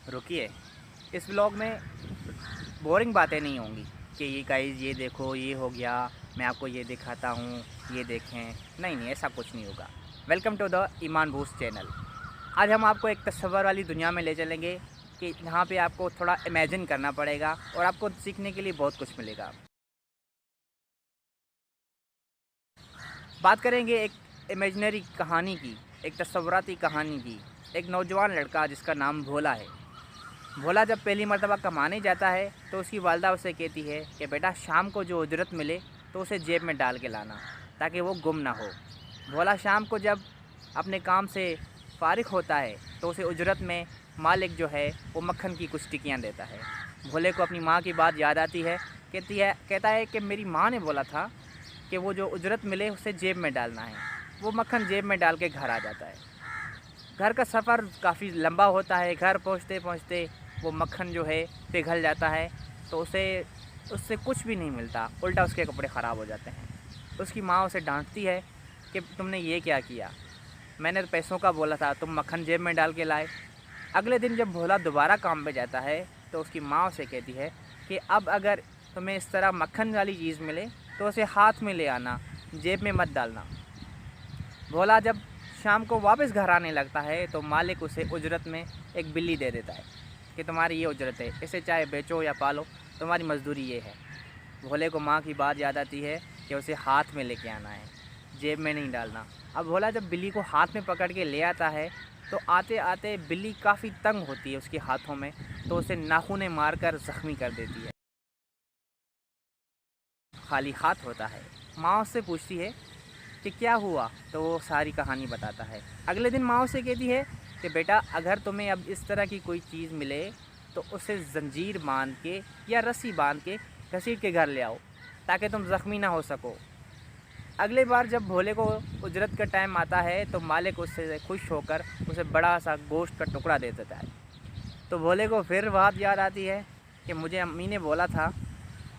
रुकिए, इस व्लॉग में बोरिंग बातें नहीं होंगी कि ये गाइस ये देखो ये हो गया, मैं आपको ये दिखाता हूँ, ये देखें। नहीं नहीं, ऐसा कुछ नहीं होगा। वेलकम टू द ईमान बूस्ट चैनल। आज हम आपको एक तस्वर वाली दुनिया में ले चलेंगे कि यहाँ पे आपको थोड़ा इमेजिन करना पड़ेगा और आपको सीखने के लिए बहुत कुछ मिलेगा। बात करेंगे एक इमेजिनरी कहानी की, एक तस्वुराती कहानी की। एक नौजवान लड़का जिसका नाम भोला है। भोला जब पहली मर्तबा कमाने जाता है तो उसकी वालदा उसे कहती है कि बेटा शाम को जो उजरत मिले तो उसे जेब में डाल के लाना ताकि वो गुम ना हो। भोला शाम को जब अपने काम से फारिग होता है तो उसे उजरत में मालिक जो है वो मक्खन की कुछ टिक्कियाँ देता है। भोले को अपनी माँ की बात याद आती है। कहता है कि मेरी माँ ने बोला था कि वो जो उजरत मिले उसे जेब में डालना है। वो मक्खन जेब में डाल के घर आ जाता है। घर का सफ़र काफ़ी लंबा होता है। घर पहुँचते पहुँचते वो मक्खन जो है पिघल जाता है तो उससे कुछ भी नहीं मिलता, उल्टा उसके कपड़े ख़राब हो जाते हैं। उसकी माँ उसे डांटती है कि तुमने ये क्या किया, मैंने तो पैसों का बोला था, तुम मक्खन जेब में डाल के लाए। अगले दिन जब भोला दोबारा काम पे जाता है तो उसकी माँ उसे कहती है कि अब अगर तुम्हें इस तरह मक्खन वाली चीज़ मिले तो उसे हाथ में ले आना, जेब में मत डालना। भोला जब शाम को वापस घर आने लगता है तो मालिक उसे उजरत में एक बिल्ली दे देता है कि तुम्हारी ये उजरत है, इसे चाहे बेचो या पालो, तुम्हारी मजदूरी ये है। भोले को माँ की बात याद आती है कि उसे हाथ में लेके आना है, जेब में नहीं डालना। अब भोला जब बिल्ली को हाथ में पकड़ के ले आता है तो आते आते बिल्ली काफ़ी तंग होती है उसके हाथों में, तो उसे नाखूने मार कर ज़ख्मी कर देती है। खाली हाथ होता है। माँ उससे पूछती है कि क्या हुआ, तो वो सारी कहानी बताता है। अगले दिन माँ उसे कहती है कि बेटा अगर तुम्हें अब इस तरह की कोई चीज़ मिले तो उसे ज़ंजीर बांध के या रस्सी बांध के घसीट के घर ले आओ ताकि तुम ज़ख्मी ना हो सको। अगले बार जब भोले को उजरत का टाइम आता है तो मालिक उससे खुश होकर उसे बड़ा सा गोश्त का टुकड़ा दे देता है। तो भोले को फिर बात याद आती है कि मुझे अम्मी ने बोला था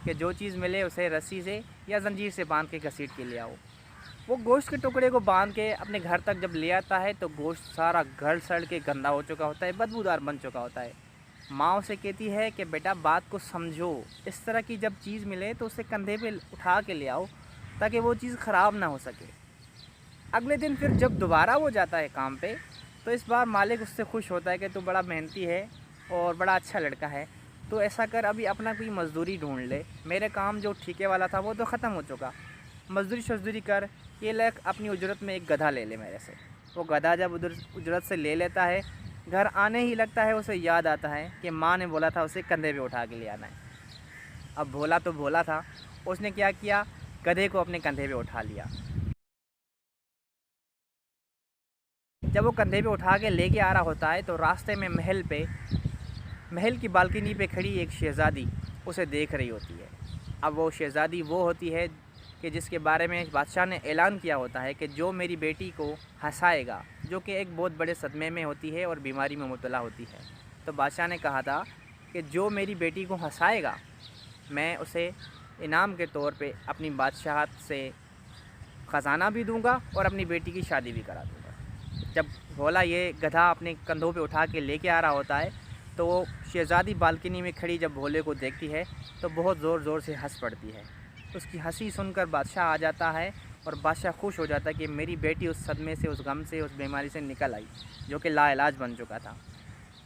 कि जो चीज़ मिले उसे रस्सी से या ज़ंजीर से बांध के घसीट के ले आओ। वो गोश्त के टुकड़े को बांध के अपने घर तक जब ले आता है तो गोश्त सारा गल सड़ के गंदा हो चुका होता है, बदबूदार बन चुका होता है। माँ उसे कहती है कि बेटा बात को समझो, इस तरह की जब चीज़ मिले तो उसे कंधे पे उठा के ले आओ ताकि वो चीज़ ख़राब ना हो सके। अगले दिन फिर जब दोबारा वो जाता है काम पे तो इस बार मालिक उससे खुश होता है कि तू बड़ा मेहनती है और बड़ा अच्छा लड़का है, तो ऐसा कर अभी अपना कोई मज़दूरी ढूंढ ले, मेरे काम जो ठेके वाला था वो तो ख़त्म हो चुका, मज़दूरी शजदूरी कर, ये लेक अपनी उजरत में एक गधा ले ले मेरे से। वो गधा जब उधर उजरत से ले लेता है, घर आने ही लगता है उसे याद आता है कि माँ ने बोला था उसे कंधे पे उठा के ले आना है। अब भोला तो भोला था, उसने क्या किया, गधे को अपने कंधे पे उठा लिया। जब वो कंधे पे उठा के लेके आ रहा होता है तो रास्ते में महल की बालकनी पे खड़ी एक शहज़ादी उसे देख रही होती है। अब वो शहज़ादी वो होती है कि जिसके बारे में बादशाह ने ऐलान किया होता है कि जो मेरी बेटी को हंसाएगा, जो कि एक बहुत बड़े सदमे में होती है और बीमारी में मुब्तला होती है। तो बादशाह ने कहा था कि जो मेरी बेटी को हंसाएगा मैं उसे इनाम के तौर पे अपनी बादशाहत से ख़जाना भी दूंगा और अपनी बेटी की शादी भी करा दूंगा। जब भोला ये गधा अपने कंधों पे उठा के लेके आ रहा होता है तो वो शहज़ादी बालकनी में खड़ी जब भोले को देखती है तो बहुत ज़ोर ज़ोर से हंस पड़ती है। उसकी हंसी सुनकर बादशाह आ जाता है और बादशाह खुश हो जाता है कि मेरी बेटी उस सदमे से, उस गम से, उस बीमारी से निकल आई जो कि लाइलाज बन चुका था।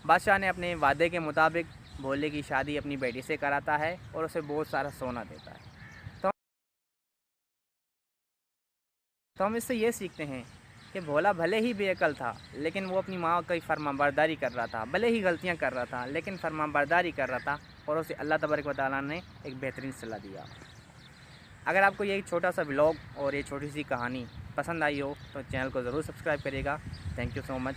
बादशाह ने अपने वादे के मुताबिक भोले की शादी अपनी बेटी से कराता है और उसे बहुत सारा सोना देता है। तो तो हम इससे ये सीखते हैं कि भोला भले ही बेअकल था लेकिन वो अपनी माँ की फरमाबरदारी कर रहा था, भले ही गलतियाँ कर रहा था लेकिन फरमाबरदारी कर रहा था और उसे अल्लाह तबारक व तआला ने एक बेहतरीन सलाह दिया। अगर आपको ये छोटा सा व्लॉग और ये छोटी सी कहानी पसंद आई हो तो चैनल को ज़रूर सब्सक्राइब करिएगा। Thank you so much.